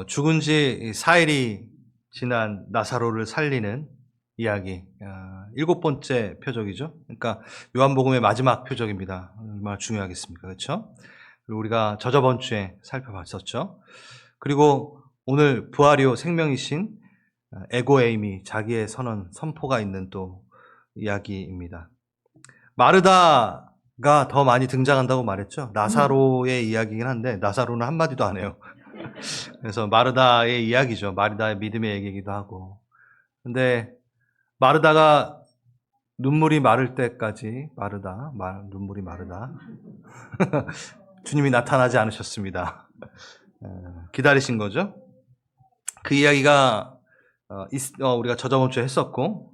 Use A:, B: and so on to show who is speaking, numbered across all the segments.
A: 죽은 지 4일이 지난 나사로를 살리는 이야기, 7번째 표적이죠. 그러니까 요한복음의 마지막 표적입니다. 얼마나 중요하겠습니까? 그렇죠? 그리고 우리가 저저번 주에 살펴봤었죠. 그리고 오늘 부활이요 생명이신 에고에이미, 자기의 선언, 선포가 있는 또 이야기입니다. 마르다가 더 많이 등장한다고 말했죠. 나사로의 이야기긴 한데 나사로는 한마디도 안 해요. 그래서 마르다의 이야기죠. 마르다의 믿음의 얘기이기도 하고. 근데 마르다가 눈물이 마를 때까지 눈물이 마르다. 주님이 나타나지 않으셨습니다. 기다리신 거죠. 그 이야기가 우리가 저저번 주에 했었고,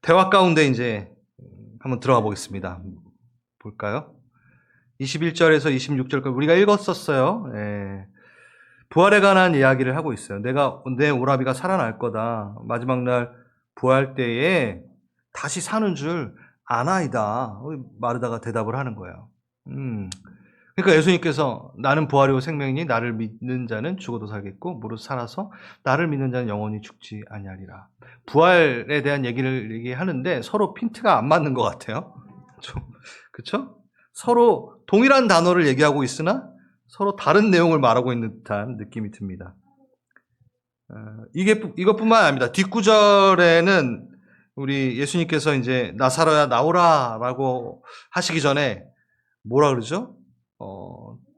A: 대화 가운데 이제 한번 들어가 보겠습니다. 볼까요? 21절에서 26절까지 우리가 읽었었어요. 부활에 관한 이야기를 하고 있어요. 내 오라비가 살아날 거다. 마지막 날 부활 때에 다시 사는 줄 아나이다. 마르다가 대답을 하는 거예요. 그러니까 예수님께서 나는 부활이고 생명이니 나를 믿는 자는 죽어도 살겠고 무릇 살아서 나를 믿는 자는 영원히 죽지 아니하리라. 부활에 대한 얘기를 얘기하는데 서로 핀트가 안 맞는 것 같아요. 그렇죠? 서로 동일한 단어를 얘기하고 있으나 서로 다른 내용을 말하고 있는 듯한 느낌이 듭니다. 이것뿐만 아닙니다. 뒷구절에는 우리 예수님께서 이제 나사로야 나오라라고 하시기 전에 뭐라 그러죠?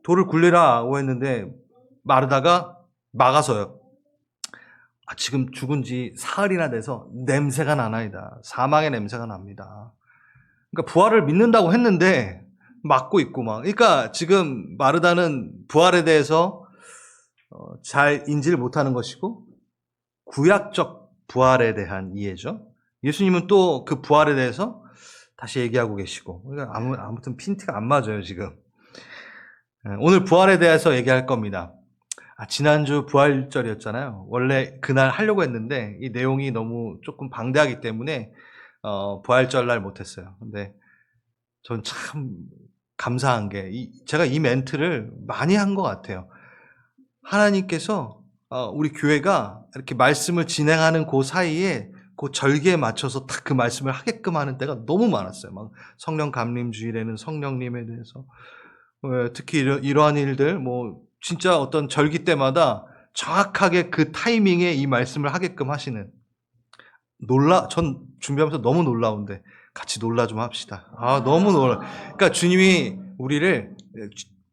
A: 돌을 굴리라고 했는데 마르다가 막아서요. 지금 죽은 지 사흘이나 돼서 냄새가 나나이다. 사망의 냄새가 납니다. 그러니까 부활을 믿는다고 했는데 막고 있고 막. 그러니까 지금 마르다는 부활에 대해서 잘 인지를 못하는 것이고 구약적 부활에 대한 이해죠. 예수님은 또 그 부활에 대해서 다시 얘기하고 계시고. 그러니까 아무튼 핀트가 안 맞아요 지금. 오늘 부활에 대해서 얘기할 겁니다. 지난주 부활절이었잖아요. 원래 그날 하려고 했는데 이 내용이 너무 조금 방대하기 때문에 부활절날 못했어요. 근데 전 참 감사한 게 제가 이 멘트를 많이 한 것 같아요. 하나님께서 우리 교회가 이렇게 말씀을 진행하는 그 사이에 그 절기에 맞춰서 딱 그 말씀을 하게끔 하는 때가 너무 많았어요. 막 성령 감림 주일에는 성령님에 대해서 특히 이러한 일들 뭐 진짜 어떤 절기 때마다 정확하게 그 타이밍에 이 말씀을 하게끔 하시는 전 준비하면서 너무 놀라운데 같이 놀라 좀 합시다. 너무 놀라. 그러니까 주님이 우리를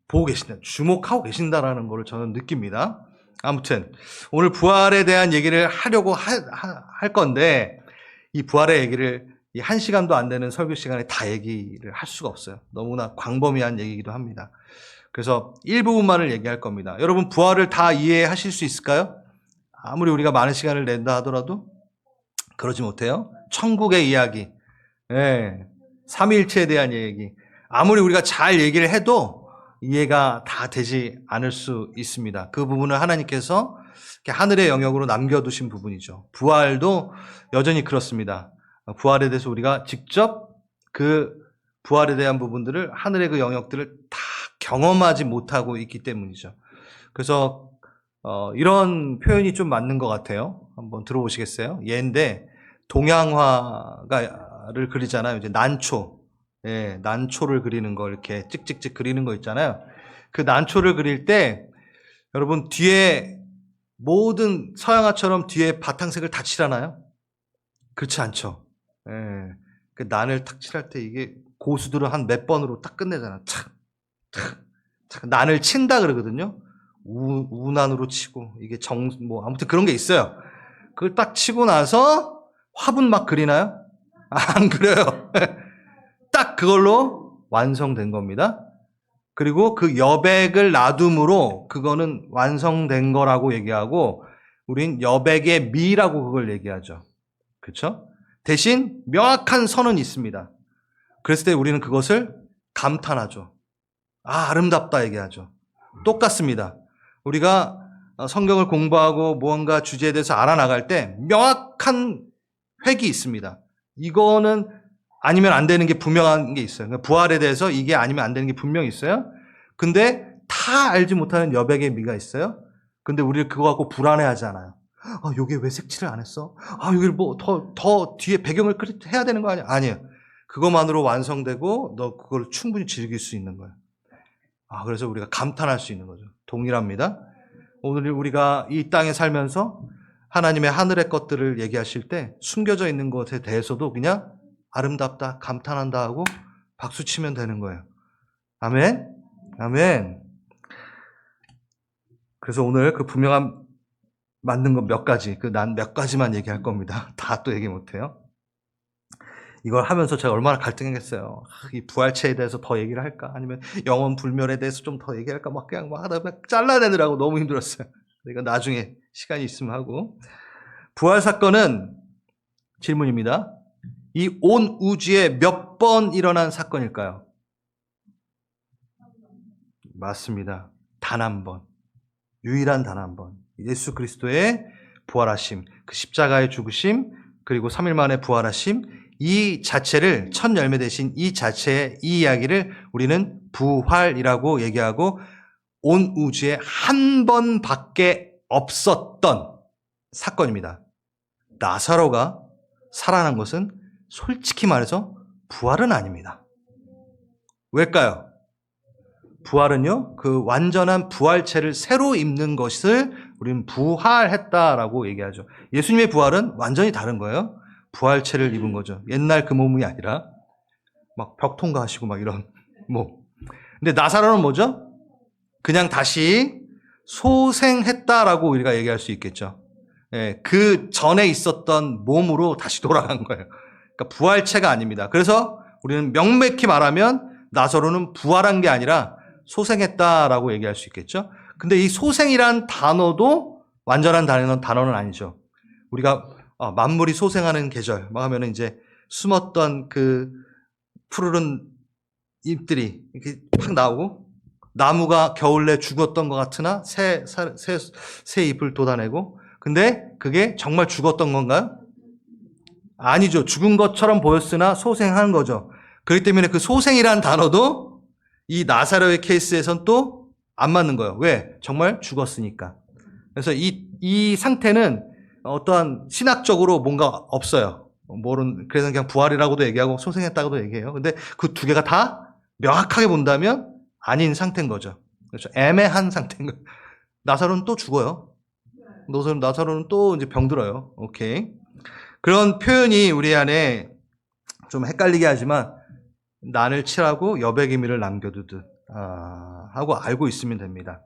A: 보고 계신다, 주목하고 계신다라는 걸 저는 느낍니다. 아무튼 오늘 부활에 대한 얘기를 하려고 할 건데 이 부활의 얘기를 이 1시간도 안 되는 설교 시간에 다 얘기를 할 수가 없어요. 너무나 광범위한 얘기이기도 합니다. 그래서 일부분만을 얘기할 겁니다. 여러분 부활을 다 이해하실 수 있을까요? 아무리 우리가 많은 시간을 낸다 하더라도 그러지 못해요. 천국의 이야기, 삼위일체에 대한 얘기, 아무리 우리가 잘 얘기를 해도 이해가 다 되지 않을 수 있습니다. 그 부분은 하나님께서 하늘의 영역으로 남겨두신 부분이죠. 부활도 여전히 그렇습니다. 부활에 대해서 우리가 직접 그 부활에 대한 부분들을 하늘의 그 영역들을 다 경험하지 못하고 있기 때문이죠. 그래서 이런 표현이 좀 맞는 것 같아요. 한번 들어보시겠어요? 얘인데 동양화를 그리잖아요. 이제 난초. 난초를 그리는 거 이렇게 찍찍찍 그리는 거 있잖아요. 그 난초를 그릴 때 여러분 뒤에 모든 서양화처럼 뒤에 바탕색을 다 칠하나요? 그렇지 않죠. 그 난을 탁 칠할 때 이게 고수들은 한 몇 번으로 딱 끝내잖아. 착. 난을 친다 그러거든요. 우난으로 치고 이게 아무튼 그런 게 있어요. 그걸 딱 치고 나서 화분 막 그리나요? 안 그려요. 딱 그걸로 완성된 겁니다. 그리고 그 여백을 놔둠으로 그거는 완성된 거라고 얘기하고 우린 여백의 미라고 그걸 얘기하죠. 그렇죠? 대신 명확한 선은 있습니다. 그랬을 때 우리는 그것을 감탄하죠. 아름답다 얘기하죠. 똑같습니다. 우리가 성경을 공부하고 무언가 주제에 대해서 알아나갈 때 명확한 획이 있습니다. 이거는 아니면 안 되는 게 분명한 게 있어요. 그러니까 부활에 대해서 이게 아니면 안 되는 게 분명히 있어요. 근데 다 알지 못하는 여백의 미가 있어요. 근데 우리를 그거 갖고 불안해하지 않아요. 여기에 왜 색칠을 안 했어? 여기를 뭐 더 뒤에 배경을 해야 되는 거 아니야? 아니에요. 그것만으로 완성되고 너 그걸 충분히 즐길 수 있는 거예요. 그래서 우리가 감탄할 수 있는 거죠. 동일합니다. 오늘 우리가 이 땅에 살면서 하나님의 하늘의 것들을 얘기하실 때 숨겨져 있는 것에 대해서도 그냥 아름답다, 감탄한다 하고 박수 치면 되는 거예요. 아멘? 아멘. 그래서 오늘 그 분명한 만든 것 몇 가지, 난 몇 가지만 얘기할 겁니다. 다 또 얘기 못해요. 이걸 하면서 제가 얼마나 갈등했겠어요. 이 부활체에 대해서 더 얘기를 할까? 아니면 영원 불멸에 대해서 좀 더 얘기할까? 그냥 하다 보면 잘라내느라고 너무 힘들었어요. 이거 나중에 시간이 있으면 하고. 부활 사건은 질문입니다. 이 온 우주에 몇 번 일어난 사건일까요? 맞습니다. 단 한 번. 유일한 단 한 번. 예수 그리스도의 부활하심, 그 십자가의 죽으심, 그리고 3일 만에 부활하심, 이 자체를 첫 열매 대신 이 자체의 이 이야기를 우리는 부활이라고 얘기하고 온 우주에 한 번밖에 없었던 사건입니다. 나사로가 살아난 것은 솔직히 말해서 부활은 아닙니다. 왜일까요? 부활은요, 그 완전한 부활체를 새로 입는 것을 우리는 부활했다라고 얘기하죠. 예수님의 부활은 완전히 다른 거예요. 부활체를 입은 거죠. 옛날 그 몸이 아니라 막 벽 통과하시고 막 이런 몸. 근데 나사로는 뭐죠? 그냥 다시 소생했다라고 우리가 얘기할 수 있겠죠. 그 전에 있었던 몸으로 다시 돌아간 거예요. 그러니까 부활체가 아닙니다. 그래서 우리는 명백히 말하면 나사로는 부활한 게 아니라 소생했다라고 얘기할 수 있겠죠. 근데 이 소생이란 단어도 완전한 단어는 아니죠. 우리가 만물이 소생하는 계절 막 하면은 이제 숨었던 그 푸르른 잎들이 이렇게 팍 나오고 나무가 겨울에 죽었던 것 같으나 새 잎을 돋아내고, 근데 그게 정말 죽었던 건가요? 아니죠. 죽은 것처럼 보였으나 소생한 거죠. 그렇기 때문에 그 소생이란 단어도 이 나사로의 케이스에선 또 안 맞는 거예요. 왜? 정말 죽었으니까. 그래서 이 상태는 어떠한 신학적으로 뭔가 없어요. 그래서 그냥 부활이라고도 얘기하고 소생했다고도 얘기해요. 근데 그 두 개가 다 명확하게 본다면 아닌 상태인 거죠. 그렇죠. 애매한 상태인 거예요. 나사로는 또 죽어요. 나사로는 또 이제 병들어요. 오케이. 그런 표현이 우리 안에 좀 헷갈리게 하지만 난을 칠하고 여백의 미를 남겨두듯 하고 알고 있으면 됩니다.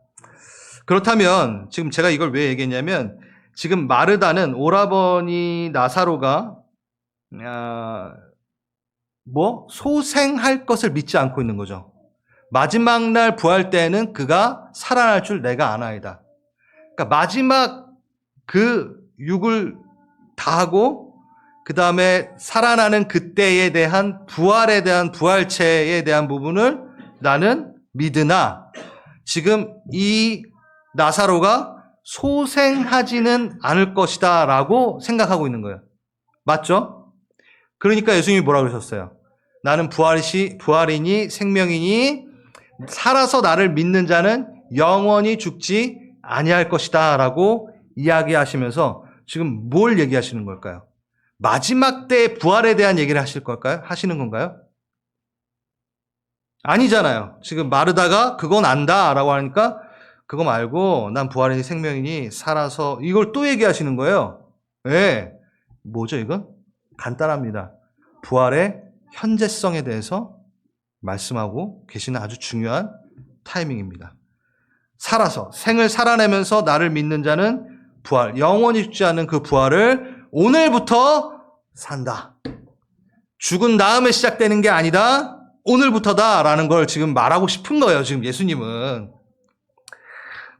A: 그렇다면 지금 제가 이걸 왜 얘기했냐면 지금 마르다는 오라버니 나사로가 소생할 것을 믿지 않고 있는 거죠. 마지막 날 부활 때에는 그가 살아날 줄 내가 아나이다. 그러니까 마지막 그 육을 다하고 그 다음에 살아나는 그때에 대한 부활에 대한 부활체에 대한 부분을 나는 믿으나 지금 이 나사로가 소생하지는 않을 것이다 라고 생각하고 있는 거예요. 맞죠? 그러니까 예수님이 뭐라고 그러셨어요? 나는 부활이니 생명이니 살아서 나를 믿는 자는 영원히 죽지 아니할 것이다 라고 이야기하시면서 지금 뭘 얘기하시는 걸까요? 마지막 때의 부활에 대한 얘기를 하시는 건가요? 아니잖아요. 지금 마르다가 그건 안다라고 하니까 그거 말고 난 부활이니 생명이니 살아서 이걸 또 얘기하시는 거예요. 네. 뭐죠 이건? 간단합니다. 부활의 현재성에 대해서 말씀하고 계시는 아주 중요한 타이밍입니다. 살아서 생을 살아내면서 나를 믿는 자는 부활, 영원히 죽지 않는 그 부활을 오늘부터 산다. 죽은 다음에 시작되는 게 아니다. 오늘부터다라는 걸 지금 말하고 싶은 거예요. 지금 예수님은.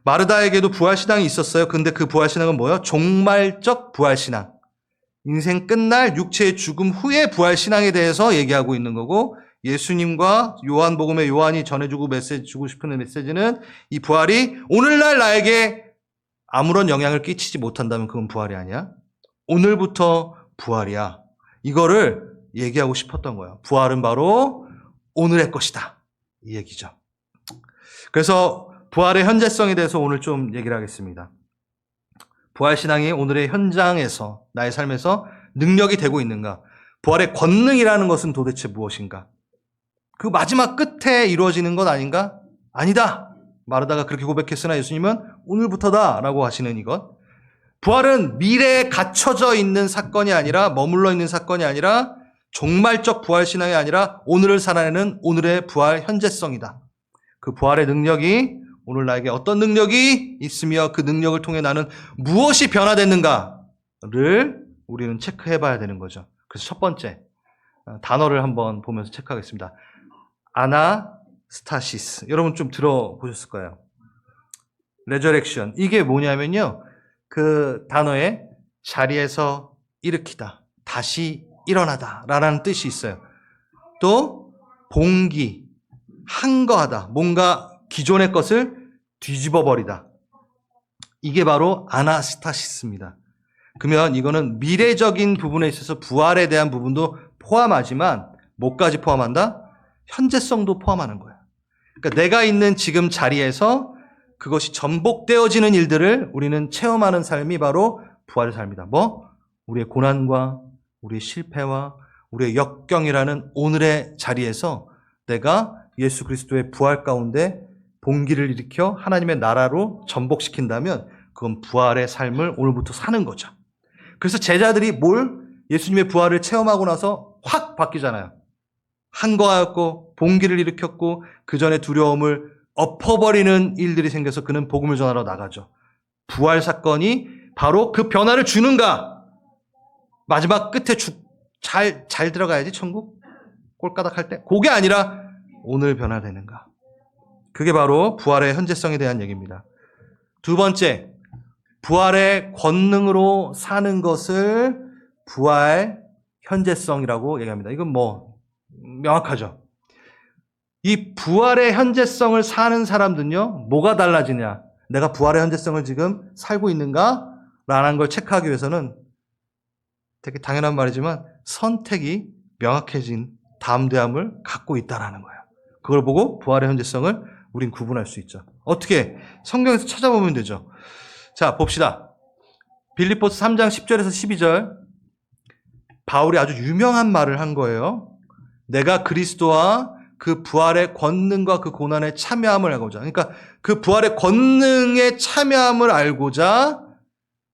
A: 마르다에게도 부활신앙이 있었어요. 근데 그 부활신앙은 뭐예요? 종말적 부활신앙. 인생 끝날 육체의 죽음 후의 부활신앙에 대해서 얘기하고 있는 거고, 예수님과 요한복음의 요한이 전해주고 주고 싶은 메시지는 이 부활이 오늘날 나에게 아무런 영향을 끼치지 못한다면 그건 부활이 아니야. 오늘부터 부활이야. 이거를 얘기하고 싶었던 거예요. 부활은 바로 오늘의 것이다. 이 얘기죠. 그래서 부활의 현재성에 대해서 오늘 좀 얘기를 하겠습니다. 부활신앙이 오늘의 현장에서, 나의 삶에서 능력이 되고 있는가? 부활의 권능이라는 것은 도대체 무엇인가? 그 마지막 끝에 이루어지는 것 아닌가? 아니다. 마르다가 그렇게 고백했으나 예수님은 오늘부터다 라고 하시는 이것. 부활은 미래에 갇혀져 있는 사건이 아니라, 머물러 있는 사건이 아니라, 종말적 부활신앙이 아니라 오늘을 살아내는 오늘의 부활 현재성이다. 그 부활의 능력이 오늘 나에게 어떤 능력이 있으며 그 능력을 통해 나는 무엇이 변화됐는가를 우리는 체크해 봐야 되는 거죠. 그래서 첫 번째 단어를 한번 보면서 체크하겠습니다. 아나스타시스. 여러분 좀 들어보셨을 거예요. 레저렉션. 이게 뭐냐면요. 그 단어에 자리에서 일으키다, 다시 일어나다 라는 뜻이 있어요. 또 봉기, 항거하다, 뭔가 기존의 것을 뒤집어 버리다. 이게 바로 아나스타시스입니다. 그러면 이거는 미래적인 부분에 있어서 부활에 대한 부분도 포함하지만 뭐까지 포함한다? 현재성도 포함하는 거야. 그러니까 내가 있는 지금 자리에서 그것이 전복되어지는 일들을 우리는 체험하는 삶이 바로 부활의 삶이다. 뭐? 우리의 고난과 우리의 실패와 우리의 역경이라는 오늘의 자리에서 내가 예수 그리스도의 부활 가운데 봉기를 일으켜 하나님의 나라로 전복시킨다면 그건 부활의 삶을 오늘부터 사는 거죠. 그래서 제자들이 예수님의 부활을 체험하고 나서 확 바뀌잖아요. 항거하였고 봉기를 일으켰고 그 전에 두려움을 엎어버리는 일들이 생겨서 그는 복음을 전하러 나가죠. 부활 사건이 바로 그 변화를 주는가? 마지막 끝에 잘 들어가야지 천국? 꼴까닥 할 때? 그게 아니라 오늘 변화되는가? 그게 바로 부활의 현재성에 대한 얘기입니다. 두 번째, 부활의 권능으로 사는 것을 부활 현재성이라고 얘기합니다. 이건 명확하죠. 이 부활의 현재성을 사는 사람들은요, 뭐가 달라지냐? 내가 부활의 현재성을 지금 살고 있는가? 라는 걸 체크하기 위해서는 되게 당연한 말이지만 선택이 명확해진 담대함을 갖고 있다라는 거예요. 그걸 보고 부활의 현재성을 우린 구분할 수 있죠. 어떻게? 성경에서 찾아보면 되죠. 자, 봅시다. 빌립보서 3장 10절에서 12절. 바울이 아주 유명한 말을 한 거예요. 내가 그리스도와 그 부활의 권능과 그 고난에 참여함을 알고자. 그러니까 그 부활의 권능에 참여함을 알고자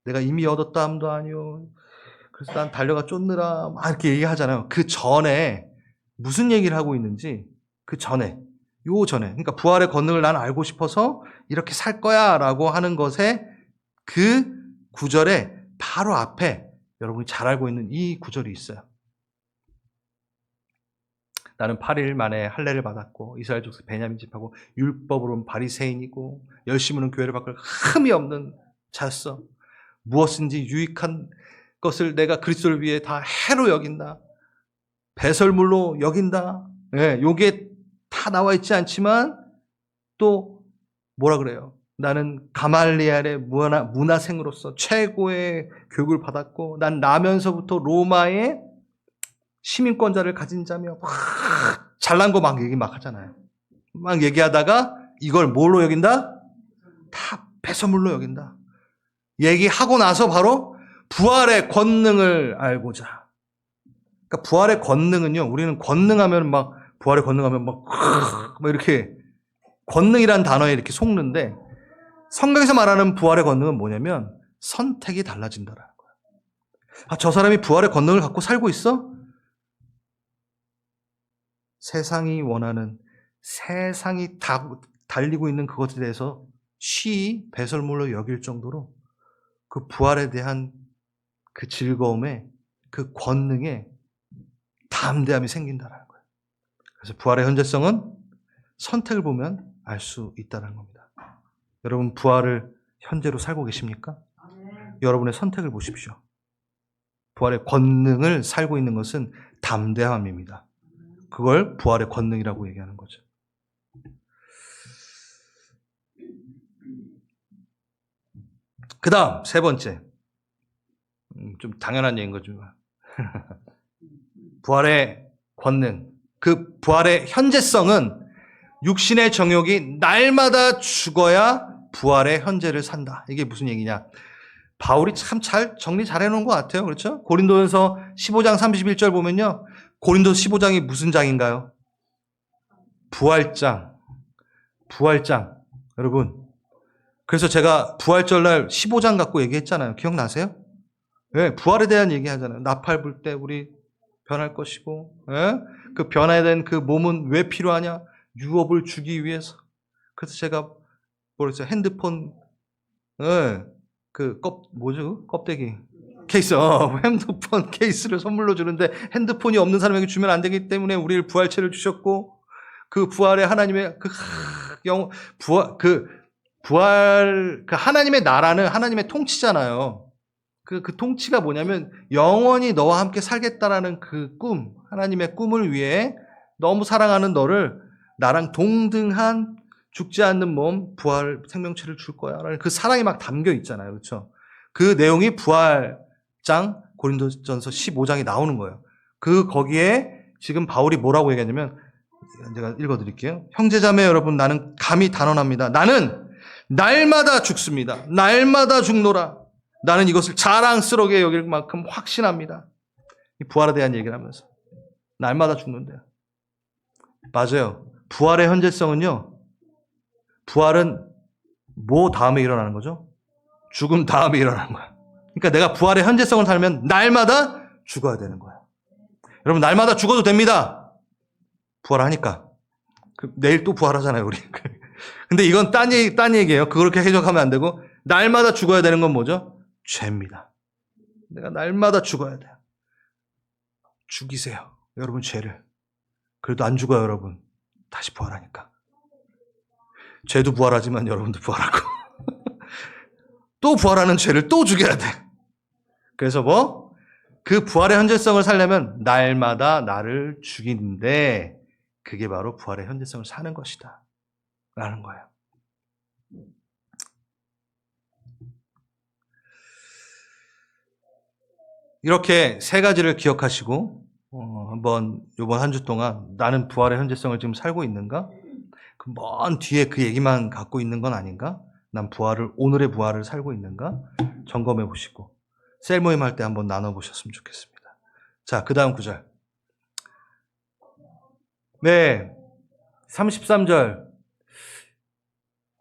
A: 내가 이미 얻었다 함도 아니요. 그래서 난 달려가 쫓느라 막 이렇게 얘기하잖아요. 그 전에 무슨 얘기를 하고 있는지 그 전에 그러니까 부활의 권능을 난 알고 싶어서 이렇게 살 거야 라고 하는 것에 그 구절에 바로 앞에 여러분이 잘 알고 있는 이 구절이 있어요. 나는 8일 만에 할례를 받았고 이스라엘 족속 베냐민 집하고 율법으로는 바리새인이고 열심으로는 교회를 바꿀 흠이 없는 자였어. 무엇인지 유익한 것을 내가 그리스도를 위해 다 해로 여긴다. 배설물로 여긴다. 요게 다 나와 있지 않지만 또 뭐라 그래요? 나는 가말리엘의 문화생으로서 최고의 교육을 받았고 난 나면서부터 로마의 시민권자를 가진 자며 잘난 거 막 얘기 막 하잖아요. 막 얘기하다가 이걸 뭘로 여긴다? 다 배설물로 여긴다. 얘기하고 나서 바로 부활의 권능을 알고자. 그러니까 부활의 권능은요. 우리는 권능하면 부활의 권능하면 이렇게 권능이란 단어에 이렇게 속는데 성경에서 말하는 부활의 권능은 뭐냐면 선택이 달라진다라는 거예요. 저 사람이 부활의 권능을 갖고 살고 있어? 세상이 원하는, 세상이 달리고 있는 그것에 대해서 쉬이 배설물로 여길 정도로 그 부활에 대한 그 즐거움에, 그 권능에 담대함이 생긴다는 거예요. 그래서 부활의 현재성은 선택을 보면 알 수 있다는 겁니다. 여러분 부활을 현재로 살고 계십니까? 여러분의 선택을 보십시오. 부활의 권능을 살고 있는 것은 담대함입니다. 그걸 부활의 권능이라고 얘기하는 거죠. 그 다음 세 번째, 좀 당연한 얘기인 거지만 부활의 권능, 그 부활의 현재성은 육신의 정욕이 날마다 죽어야 부활의 현재를 산다. 이게 무슨 얘기냐? 바울이 참 잘 정리 잘 해놓은 것 같아요. 그렇죠? 고린도전서 15장 31절 보면요. 고린도 15장이 무슨 장인가요? 부활장. 부활장. 여러분. 그래서 제가 부활절날 15장 갖고 얘기했잖아요. 기억나세요? 네, 부활에 대한 얘기 하잖아요. 나팔 불 때 우리 변할 것이고, 네? 그 변화에 대한 그 몸은 왜 필요하냐? 유업을 주기 위해서. 그래서 제가 뭐랬어요? 핸드폰, 네, 뭐죠? 껍데기. 케이스, 핸드폰 케이스를 선물로 주는데 핸드폰이 없는 사람에게 주면 안 되기 때문에 우리를 부활체를 주셨고, 그 부활에 하나님의 부활, 그 하나님의 나라는 하나님의 통치잖아요. 그 통치가 뭐냐면 영원히 너와 함께 살겠다라는 그 꿈, 하나님의 꿈을 위해 너무 사랑하는 너를 나랑 동등한 죽지 않는 몸, 부활 생명체를 줄 거야. 라는 그 사랑이 막 담겨 있잖아요. 그렇죠? 그 내용이 부활장 고린도전서 15장에 나오는 거예요. 거기에 지금 바울이 뭐라고 얘기하냐면 제가 읽어드릴게요. 형제자매 여러분, 나는 감히 단언합니다. 나는 날마다 죽습니다. 날마다 죽노라. 나는 이것을 자랑스럽게 여길 만큼 확신합니다. 이 부활에 대한 얘기를 하면서 날마다 죽는데요. 맞아요. 부활의 현재성은요. 부활은 뭐 다음에 일어나는 거죠? 죽음 다음에 일어나는 거야. 그러니까 내가 부활의 현재성을 살면 날마다 죽어야 되는 거야. 여러분, 날마다 죽어도 됩니다. 부활하니까. 내일 또 부활하잖아요, 우리. 근데 이건 딴 얘기예요. 그렇게 해석하면 안 되고, 날마다 죽어야 되는 건 뭐죠? 죄입니다. 내가 날마다 죽어야 돼요. 죽이세요. 여러분, 죄를. 그래도 안 죽어요, 여러분. 다시 부활하니까. 죄도 부활하지만 여러분도 부활하고. 또 부활하는 죄를 또 죽여야 돼. 그래서 그 부활의 현재성을 살려면 날마다 나를 죽이는데 그게 바로 부활의 현재성을 사는 것이다. 라는 거예요. 이렇게 세 가지를 기억하시고 한번 이번 한 주 동안 나는 부활의 현재성을 지금 살고 있는가? 그 먼 뒤에 그 얘기만 갖고 있는 건 아닌가? 난 오늘의 부활을 살고 있는가? 점검해 보시고 셀 모임 할 때 한번 나눠보셨으면 좋겠습니다. 자, 그 다음 구절. 네, 33절.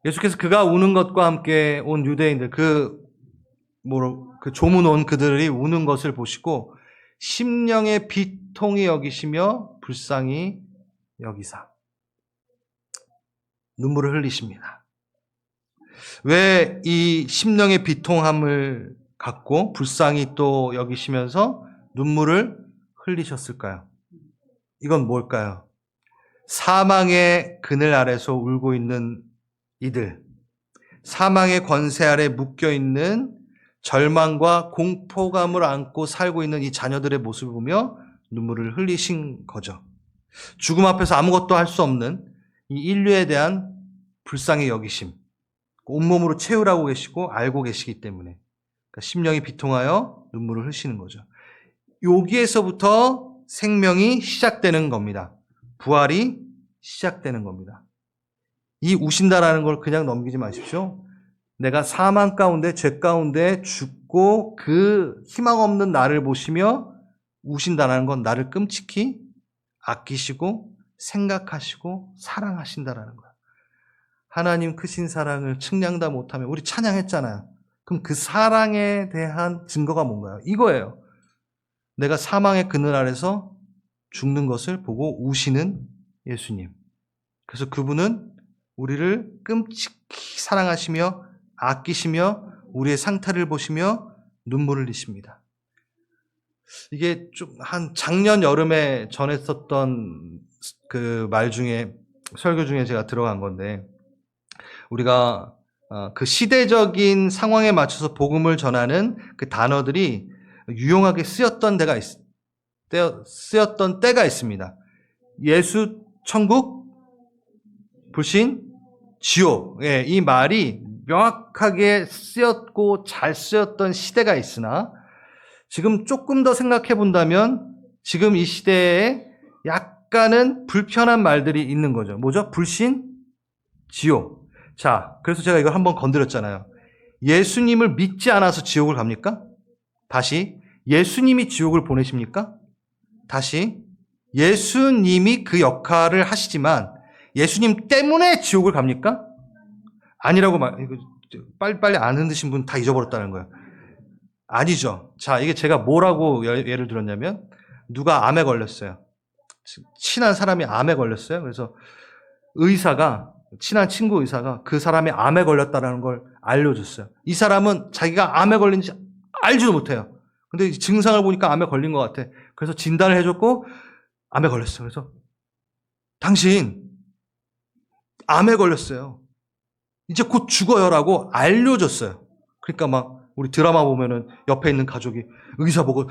A: 예수께서 그가 우는 것과 함께 온 유대인들, 그 조문 온 그들이 우는 것을 보시고 심령의 비통히 여기시며 불쌍히 여기사 눈물을 흘리십니다. 왜 이 심령의 비통함을 갖고 불쌍히 또 여기시면서 눈물을 흘리셨을까요? 이건 뭘까요? 사망의 그늘 아래서 울고 있는 이들, 사망의 권세 아래 묶여있는 절망과 공포감을 안고 살고 있는 이 자녀들의 모습을 보며 눈물을 흘리신 거죠. 죽음 앞에서 아무것도 할 수 없는 이 인류에 대한 불쌍히 여기심, 온몸으로 채우라고 계시고 알고 계시기 때문에 그러니까 심령이 비통하여 눈물을 흘리시는 거죠. 여기에서부터 생명이 시작되는 겁니다. 부활이 시작되는 겁니다. 이 우신다라는 걸 그냥 넘기지 마십시오. 내가 사망 가운데 죄 가운데 죽고 그 희망 없는 나를 보시며 우신다라는 건 나를 끔찍히 아끼시고 생각하시고 사랑하신다라는 거야. 하나님 크신 사랑을 측량다 못하면 우리 찬양했잖아요. 그럼 그 사랑에 대한 증거가 뭔가요? 이거예요. 내가 사망의 그늘 아래서 죽는 것을 보고 우시는 예수님. 그래서 그분은 우리를 끔찍히 사랑하시며 아끼시며 우리의 상태를 보시며 눈물을 흘리십니다. 이게 좀 한 작년 여름에 전했었던 그 말 중에 설교 중에 제가 들어간 건데 우리가 그 시대적인 상황에 맞춰서 복음을 전하는 그 단어들이 유용하게 쓰였던 때가 있습니다. 예수, 천국, 불신, 지옥. 예, 이 말이 명확하게 쓰였고 잘 쓰였던 시대가 있으나 지금 조금 더 생각해 본다면 지금 이 시대에 약간은 불편한 말들이 있는 거죠. 뭐죠? 불신, 지옥. 자, 그래서 제가 이걸 한번 건드렸잖아요. 예수님을 믿지 않아서 지옥을 갑니까? 다시, 예수님이 지옥을 보내십니까? 다시, 예수님이 그 역할을 하시지만 예수님 때문에 지옥을 갑니까? 아니라고 빨리빨리 안 흔드신 분 다 잊어버렸다는 거예요. 아니죠. 자, 이게 제가 뭐라고 예를 들었냐면, 누가 암에 걸렸어요. 친한 사람이 암에 걸렸어요. 그래서 의사가, 친한 친구 의사가 그 사람이 암에 걸렸다는 걸 알려줬어요. 이 사람은 자기가 암에 걸린지 알지도 못해요. 근데 증상을 보니까 암에 걸린 것 같아. 그래서 진단을 해줬고, 암에 걸렸어요. 그래서 당신 암에 걸렸어요. 이제 곧 죽어요라고 알려줬어요. 그러니까 막 우리 드라마 보면은 옆에 있는 가족이 의사 보고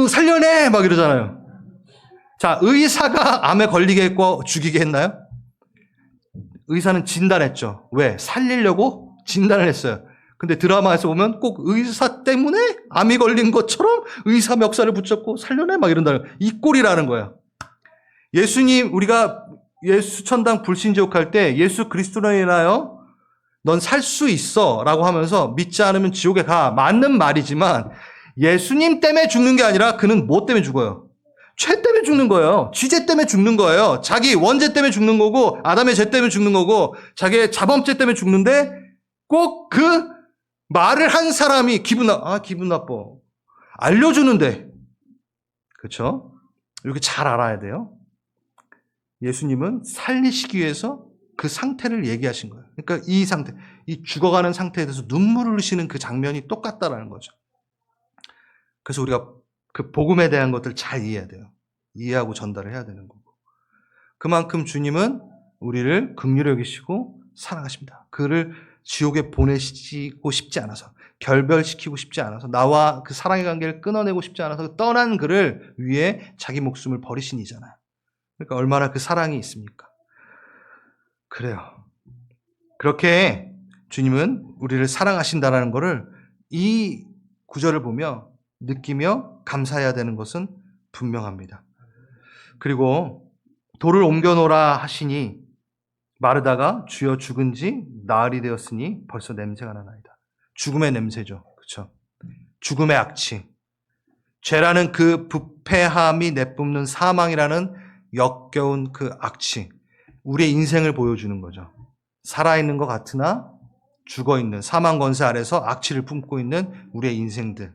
A: 살려내 막 이러잖아요. 자, 의사가 암에 걸리게 했고 죽이게 했나요? 의사는 진단했죠. 왜? 살리려고 진단을 했어요. 근데 드라마에서 보면 꼭 의사 때문에 암이 걸린 것처럼 의사 멱살을 붙잡고 살려내 막 이런다는 이 꼴이라는 거예요. 예수님, 우리가 예수 천당 불신지옥 할 때 예수 그리스도로 인하여 넌 살 수 있어 라고 하면서 믿지 않으면 지옥에 가. 맞는 말이지만 예수님 때문에 죽는 게 아니라 그는 뭐 때문에 죽어요? 죄 때문에 죽는 거예요. 쥐죄 때문에 죽는 거예요. 자기 원죄 때문에 죽는 거고 아담의 죄 때문에 죽는 거고 자기의 자범죄 때문에 죽는데 꼭 그 말을 한 사람이 기분 나빠. 알려주는데. 그렇죠? 이렇게 잘 알아야 돼요. 예수님은 살리시기 위해서 그 상태를 얘기하신 거예요. 그러니까 이 상태, 이 죽어가는 상태에 대해서 눈물을 흘리시는 그 장면이 똑같다라는 거죠. 그래서 우리가 그 복음에 대한 것들 잘 이해해야 돼요. 이해하고 전달을 해야 되는 거고. 그만큼 주님은 우리를 긍휼히 여기시고 사랑하십니다. 그를 지옥에 보내시고 싶지 않아서, 결별시키고 싶지 않아서, 나와 그 사랑의 관계를 끊어내고 싶지 않아서 떠난 그를 위해 자기 목숨을 버리신 이잖아요. 그러니까 얼마나 그 사랑이 있습니까? 그래요. 그렇게 주님은 우리를 사랑하신다는 것을 이 구절을 보며 느끼며 감사해야 되는 것은 분명합니다. 그리고 돌을 옮겨놓으라 하시니 마르다가 주여 죽은 지 나흘이 되었으니 벌써 냄새가 나나이다. 죽음의 냄새죠. 그렇죠? 죽음의 악취. 죄라는 그 부패함이 내뿜는 사망이라는 역겨운 그 악취. 우리의 인생을 보여주는 거죠. 살아있는 것 같으나 죽어있는 사망 권세 아래서 악취를 품고 있는 우리의 인생들.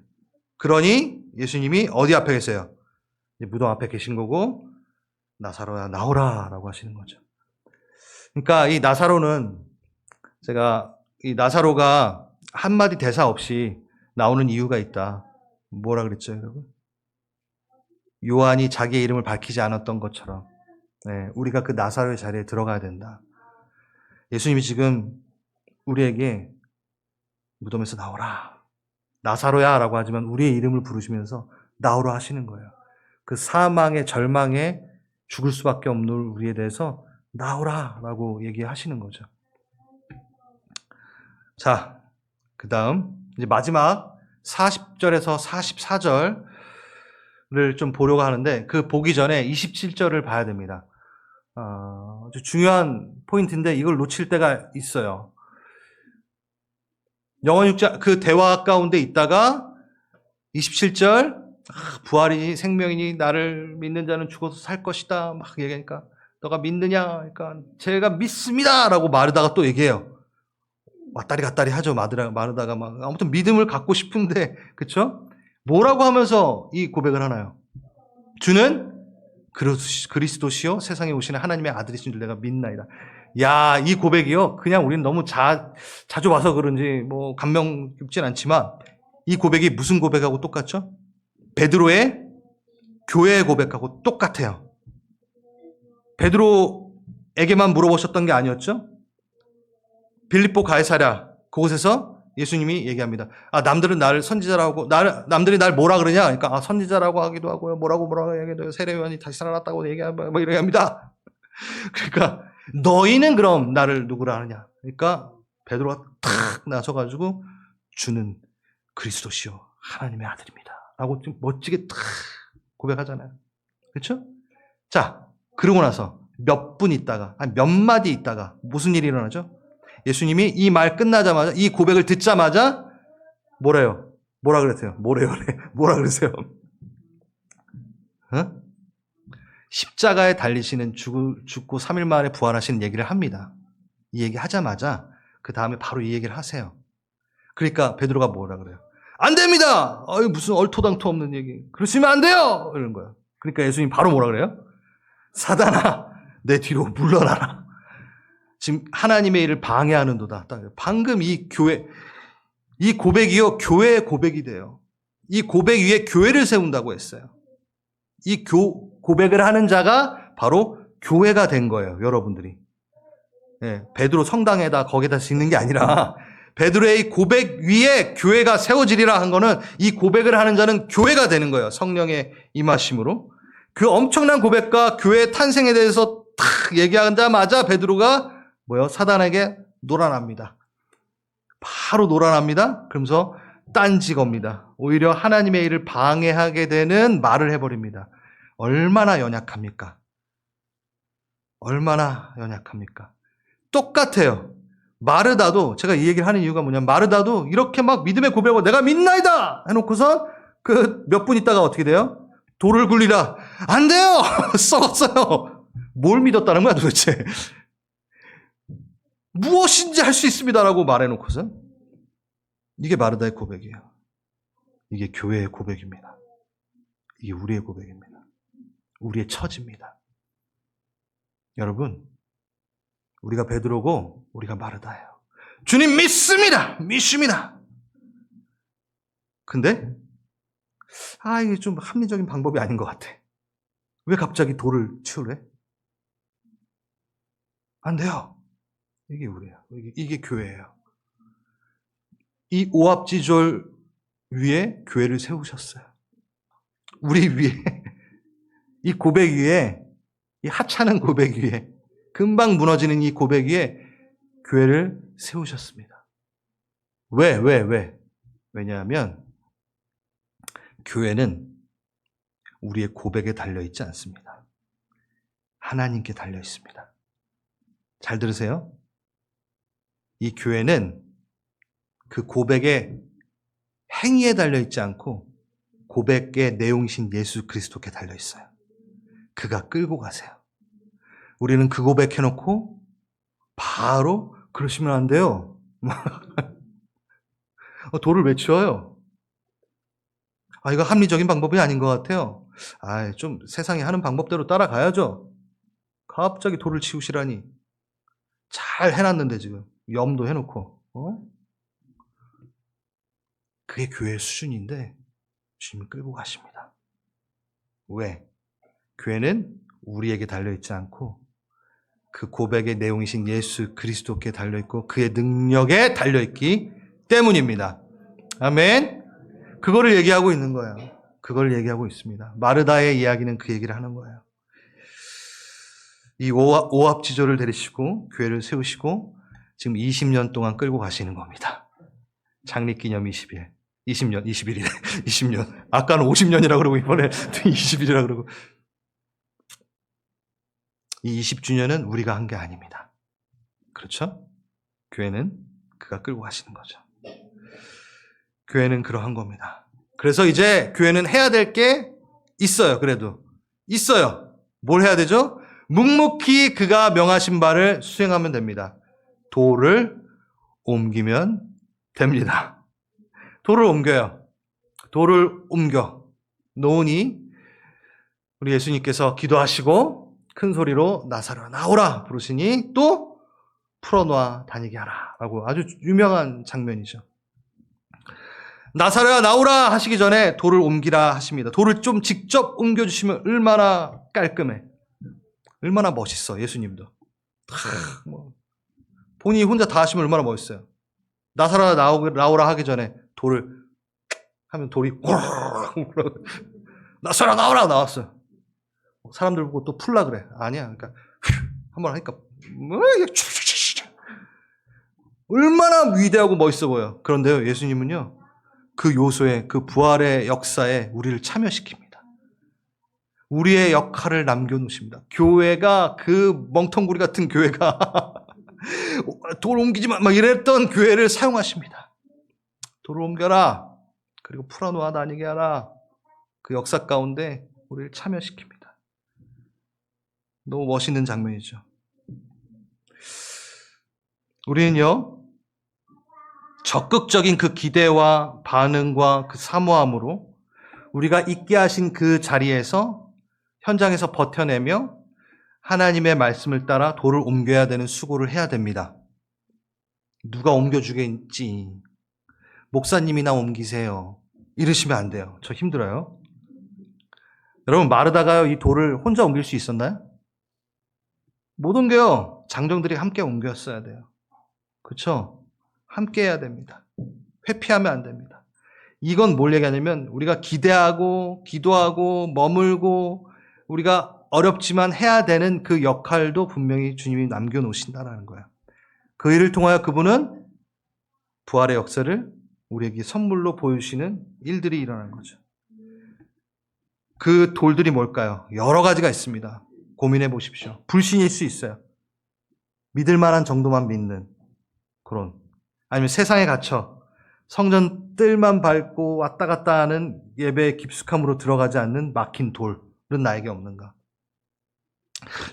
A: 그러니 예수님이 어디 앞에 계세요? 무덤 앞에 계신 거고 나사로야 나오라 라고 하시는 거죠. 그러니까 이 나사로는 제가 이 나사로가 한마디 대사 없이 나오는 이유가 있다. 뭐라 그랬죠, 여러분? 요한이 자기의 이름을 밝히지 않았던 것처럼 우리가 그 나사로의 자리에 들어가야 된다. 예수님이 지금 우리에게 무덤에서 나오라. 나사로야 라고 하지만 우리의 이름을 부르시면서 나오라 하시는 거예요. 그 사망의 절망에 죽을 수밖에 없는 우리에 대해서 나오라 라고 얘기하시는 거죠. 자, 그 다음 이제 마지막 40절에서 44절을 좀 보려고 하는데 그 보기 전에 27절을 봐야 됩니다. 아주 중요한 포인트인데 이걸 놓칠 때가 있어요. 영원 육자 그 대화 가운데 있다가 27절 부활이니 생명이니 나를 믿는 자는 죽어서 살 것이다 막 얘기하니까 너가 믿느냐? 그러니까 제가 믿습니다 라고 마르다가 또 얘기해요. 왔다리 갔다리 하죠. 마르다가 막 아무튼 믿음을 갖고 싶은데 그렇죠? 뭐라고 하면서 이 고백을 하나요? 주는 그리스도시요 세상에 오시는 하나님의 아들이신 줄 내가 믿나이다. 야, 이 고백이요. 그냥 우리는 너무 자주 와서 그런지 뭐 감명 깊진 않지만 이 고백이 무슨 고백하고 똑같죠? 베드로의 교회의 고백하고 똑같아요. 베드로에게만 물어보셨던 게 아니었죠? 빌립보 가이사랴 그곳에서 예수님이 얘기합니다. 남들은 나를 선지자라고 남들이 날 뭐라 그러냐? 그러니까 선지자라고 하기도 하고요. 뭐라고 얘기도 해요. 세례요한이 다시 살아났다고 얘기하고 뭐 이래합니다. 그러니까 너희는 그럼 나를 누구라 하느냐? 그러니까 베드로가 탁 나서가지고 주는 그리스도시요 하나님의 아들입니다. 라고 좀 멋지게 탁 고백하잖아요. 그렇죠? 자, 그러고 나서 몇 분 있다가, 한 몇 마디 있다가 무슨 일이 일어나죠? 예수님이 이 말 끝나자마자, 이 고백을 듣자마자 뭐래요? 뭐라 그랬어요? 뭐래요? 뭐라 그러세요? 어? 십자가에 달리시는 죽고 3일 만에 부활하시는 얘기를 합니다. 이 얘기 하자마자 그 다음에 바로 이 얘기를 하세요. 그러니까 베드로가 뭐라 그래요? 안 됩니다! 무슨 얼토당토 없는 얘기. 그러시면 안 돼요! 이런 거예요. 그러니까 예수님 바로 뭐라 그래요? 사단아, 내 뒤로 물러나라. 지금 하나님의 일을 방해하는도다. 방금 이 고백이요, 교회의 고백이 돼요. 이 고백 위에 교회를 세운다고 했어요. 이 고백을 하는 자가 바로 교회가 된 거예요, 여러분들이. 예, 베드로 성당에다 거기다 짓는 게 아니라 베드로의 고백 위에 교회가 세워지리라 한 거는 이 고백을 하는 자는 교회가 되는 거예요. 성령의 임하심으로. 그 엄청난 고백과 교회의 탄생에 대해서 탁 얘기하자마자 베드로가 사단에게 놀아납니다. 바로 놀아납니다. 그러면서 딴지 겁니다. 오히려 하나님의 일을 방해하게 되는 말을 해버립니다. 얼마나 연약합니까? 얼마나 연약합니까? 똑같아요. 마르다도, 제가 이 얘기를 하는 이유가 뭐냐면, 마르다도 이렇게 막 믿음의 고백을 내가 믿나이다! 해놓고서 그 몇 분 있다가 어떻게 돼요? 돌을 굴리라. 안 돼요! 썩었어요. 뭘 믿었다는 거야 도대체? 무엇인지 할 수 있습니다라고 말해놓고서 이게 마르다의 고백이에요. 이게 교회의 고백입니다. 이게 우리의 고백입니다. 우리의 처지입니다. 여러분, 우리가 베드로고 우리가 마르다예요. 주님 믿습니다. 믿습니다. 근데 이게 좀 합리적인 방법이 아닌 것 같아. 왜 갑자기 돌을 치우래? 안 돼요. 이게 우리예요. 이게 교회예요. 이 오합지졸 위에 교회를 세우셨어요. 우리 위에, 이 고백 위에, 이 하찮은 고백 위에, 금방 무너지는 이 고백 위에 교회를 세우셨습니다. 왜? 왜냐하면 교회는 우리의 고백에 달려있지 않습니다. 하나님께 달려있습니다. 잘 들으세요. 이 교회는 그 고백의 행위에 달려있지 않고 고백의 내용이신 예수 그리스도께 달려있어요. 그가 끌고 가세요. 우리는 그 고백해놓고 바로 그러시면 안 돼요. 돌을 왜 치워요? 이거 합리적인 방법이 아닌 것 같아요. 좀 세상이 하는 방법대로 따라가야죠. 갑자기 돌을 치우시라니. 잘 해놨는데 지금 염도 해놓고 그게 교회의 수준인데 주님이 끌고 가십니다. 왜? 교회는 우리에게 달려있지 않고 그 고백의 내용이신 예수 그리스도께 달려있고 그의 능력에 달려있기 때문입니다. 아멘. 그거를 얘기하고 있는 거예요. 그걸 얘기하고 있습니다. 마르다의 이야기는 그 얘기를 하는 거예요. 이 오합지졸을 데리시고 교회를 세우시고 지금 20년 동안 끌고 가시는 겁니다. 창립기념 20일. 20일이래. 20년. 아까는 50년이라고 그러고 이번에 20일이라고 그러고. 이 20주년은 우리가 한 게 아닙니다. 그렇죠? 교회는 그가 끌고 가시는 거죠. 교회는 그러한 겁니다. 그래서 이제 교회는 해야 될 게 있어요. 그래도. 있어요. 뭘 해야 되죠? 묵묵히 그가 명하신 바를 수행하면 됩니다. 돌을 옮기면 됩니다. 돌을 옮겨요. 돌을 옮겨 놓으니 우리 예수님께서 기도하시고 큰 소리로 나사로야 나오라 부르시니 또 풀어놓아 다니게 하라 라고 아주 유명한 장면이죠. 나사로야 나오라 하시기 전에 돌을 옮기라 하십니다. 돌을 좀 직접 옮겨주시면 얼마나 깔끔해. 얼마나 멋있어. 예수님도 본인이 혼자 다 하시면 얼마나 멋있어요. 나사로야 나오라 하기 전에 돌을 하면 돌이 나사로야 나오라 나왔어요. 사람들 보고 또 풀라 그래. 아니야. 그러니까 한번 하니까 얼마나 위대하고 멋있어 보여. 그런데요, 예수님은요, 그 요소에, 그 부활의 역사에 우리를 참여시킵니다. 우리의 역할을 남겨놓으십니다. 교회가 그 멍텅구리 같은 교회가 돌 옮기지 마 막 이랬던 교회를 사용하십니다. 돌을 옮겨라. 그리고 풀어놓아 다니게 하라. 그 역사 가운데 우리를 참여시킵니다. 너무 멋있는 장면이죠. 우리는요, 적극적인 그 기대와 반응과 그 사모함으로 우리가 있게 하신 그 자리에서 현장에서 버텨내며 하나님의 말씀을 따라 돌을 옮겨야 되는 수고를 해야 됩니다. 누가 옮겨주겠지. 목사님이나 옮기세요. 이러시면 안 돼요. 저 힘들어요. 여러분, 마르다가요, 이 돌을 혼자 옮길 수 있었나요? 못 옮겨요. 장정들이 함께 옮겼어야 돼요. 그렇죠? 함께 해야 됩니다. 회피하면 안 됩니다. 이건 뭘 얘기하냐면 우리가 기대하고 기도하고 머물고 우리가 어렵지만 해야 되는 그 역할도 분명히 주님이 남겨놓으신다는 거예요. 그 일을 통하여 그분은 부활의 역사를 우리에게 선물로 보여주시는 일들이 일어나는 거죠. 그 돌들이 뭘까요? 여러 가지가 있습니다. 고민해 보십시오. 불신일 수 있어요. 믿을 만한 정도만 믿는 그런, 아니면 세상에 갇혀 성전 뜰만 밟고 왔다 갔다 하는 예배의 깊숙함으로 들어가지 않는 막힌 돌은 나에게 없는가?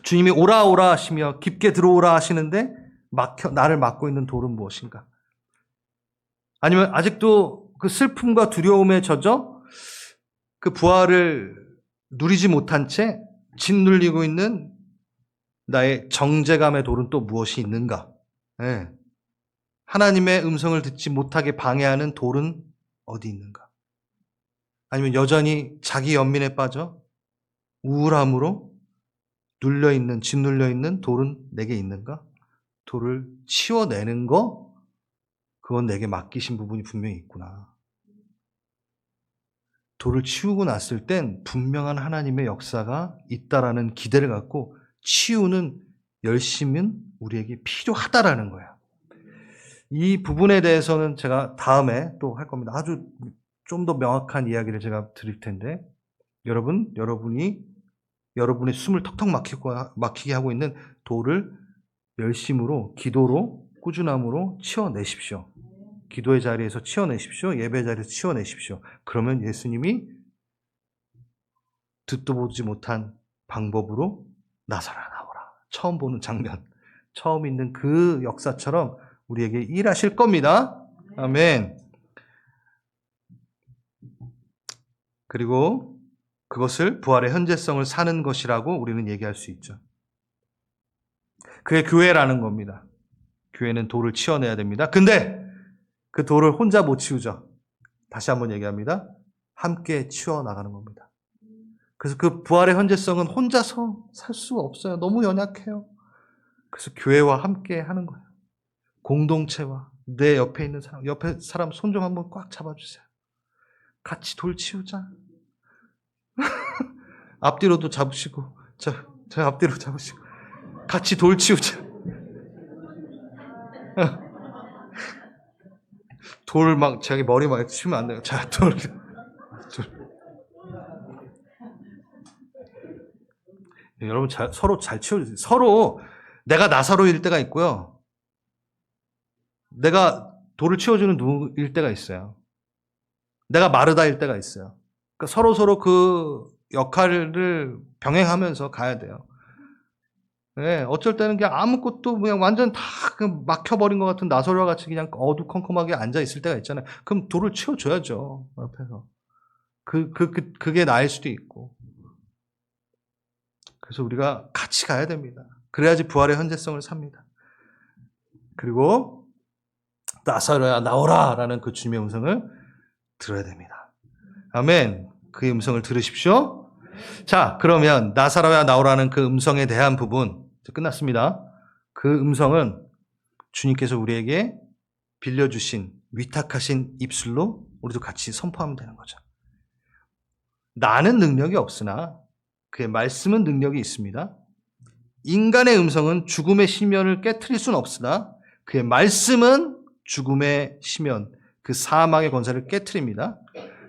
A: 주님이 오라 오라 하시며 깊게 들어오라 하시는데 나를 막고 있는 돌은 무엇인가? 아니면 아직도 그 슬픔과 두려움에 젖어 그 부활을 누리지 못한 채 짓눌리고 있는 나의 정죄감의 돌은 또 무엇이 있는가? 네. 하나님의 음성을 듣지 못하게 방해하는 돌은 어디 있는가? 아니면 여전히 자기 연민에 빠져 우울함으로 눌려있는, 짓눌려있는 돌은 내게 있는가? 돌을 치워내는 거, 그건 내게 맡기신 부분이 분명히 있구나. 돌을 치우고 났을 땐 분명한 하나님의 역사가 있다라는 기대를 갖고 치우는 열심은 우리에게 필요하다라는 거예요. 이 부분에 대해서는 제가 다음에 또 할 겁니다. 아주 좀 더 명확한 이야기를 제가 드릴 텐데, 여러분이 여러분의 숨을 턱턱 막히게 하고 있는 돌을 열심으로, 기도로, 꾸준함으로 치워내십시오. 기도의 자리에서 치워내십시오. 예배 자리에서 치워내십시오. 그러면 예수님이 듣도 보지 못한 방법으로 나서라 나오라. 처음 보는 장면, 처음 있는 그 역사처럼 우리에게 일하실 겁니다. 아멘. 그리고 그것을 부활의 현재성을 사는 것이라고 우리는 얘기할 수 있죠. 그게 교회라는 겁니다. 교회는 돌을 치워내야 됩니다. 근데 그 돌을 혼자 못 치우죠. 다시 한번 얘기합니다. 함께 치워나가는 겁니다. 그래서 그 부활의 현재성은 혼자서 살 수가 없어요. 너무 연약해요. 그래서 교회와 함께 하는 거예요. 공동체와 내 옆에 있는 사람, 옆에 사람 손 좀 한번 꽉 잡아주세요. 같이 돌 치우자. 앞뒤로도 잡으시고, 저 앞뒤로 잡으시고, 같이 돌 치우자. 돌 막 자기 머리 막 치우면 안 돼요. 자, 돌. 여러분 서로 잘 치워주세요. 서로 내가 나사로일 때가 있고요. 내가 돌을 치워주는 누구일 때가 있어요. 내가 마르다일 때가 있어요. 그러니까 서로 그 역할을 병행하면서 가야 돼요. 네, 어쩔 때는 그냥 아무것도 그냥 완전 다 막혀버린 것 같은 나사로와 같이 그냥 어두컴컴하게 앉아 있을 때가 있잖아요. 그럼 돌을 치워줘야죠. 옆에서. 그게 나일 수도 있고. 그래서 우리가 같이 가야 됩니다. 그래야지 부활의 현재성을 삽니다. 그리고 나사로야 나오라 라는 그 주님의 음성을 들어야 됩니다. 아멘. 그 음성을 들으십시오. 자, 그러면 나사로야 나오라는 그 음성에 대한 부분 끝났습니다. 그 음성은 주님께서 우리에게 빌려주신 위탁하신 입술로 우리도 같이 선포하면 되는 거죠. 나는 능력이 없으나 그의 말씀은 능력이 있습니다. 인간의 음성은 죽음의 심연을 깨트릴 수는 없으나 그의 말씀은 죽음의 심연, 그 사망의 권세를 깨트립니다.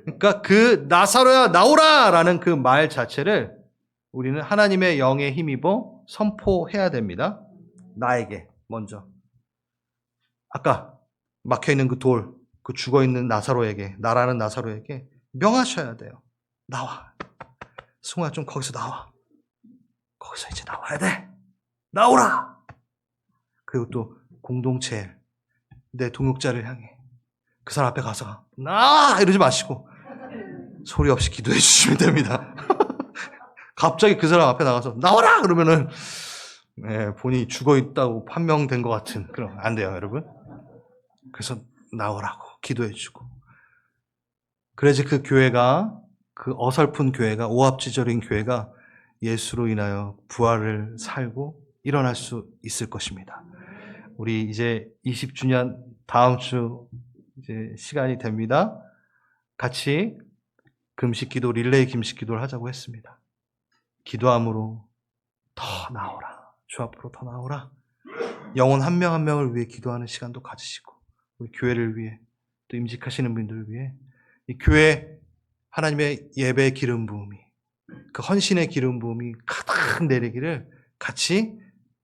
A: 그러니까 그 나사로야 나오라 라는 그 말 자체를 우리는 하나님의 영에 힘입어 선포해야 됩니다. 나에게 먼저. 아까 막혀있는 그 돌, 그 죽어있는 나사로에게, 나라는 나사로에게 명하셔야 돼요. 나와. 승우야, 좀 거기서 나와. 거기서 이제 나와야 돼. 나오라! 그리고 또 공동체, 내 동역자를 향해 그 사람 앞에 가서 나 이러지 마시고 소리 없이 기도해 주시면 됩니다. 갑자기 그 사람 앞에 나가서 나와라! 그러면은 본인이 죽어있다고 판명된 것 같은 그런 안 돼요, 여러분. 그래서 나오라고 기도해 주고 그래야지 그 교회가 그 어설픈 교회가 오합지졸인 교회가 예수로 인하여 부활을 살고 일어날 수 있을 것입니다. 우리 이제 20주년 다음 주 이제 시간이 됩니다. 같이 금식기도 릴레이 금식기도를 하자고 했습니다. 기도함으로 더 나오라. 주 앞으로 더 나오라. 영혼 한 명 한 명을 위해 기도하는 시간도 가지시고 우리 교회를 위해 또 임직하시는 분들을 위해 이 교회 하나님의 예배의 기름 부음이 그 헌신의 기름 부음이 가득 내리기를 같이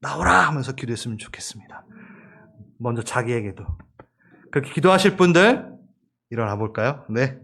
A: 나오라 하면서 기도했으면 좋겠습니다. 먼저 자기에게도 그렇게 기도하실 분들 일어나 볼까요? 네.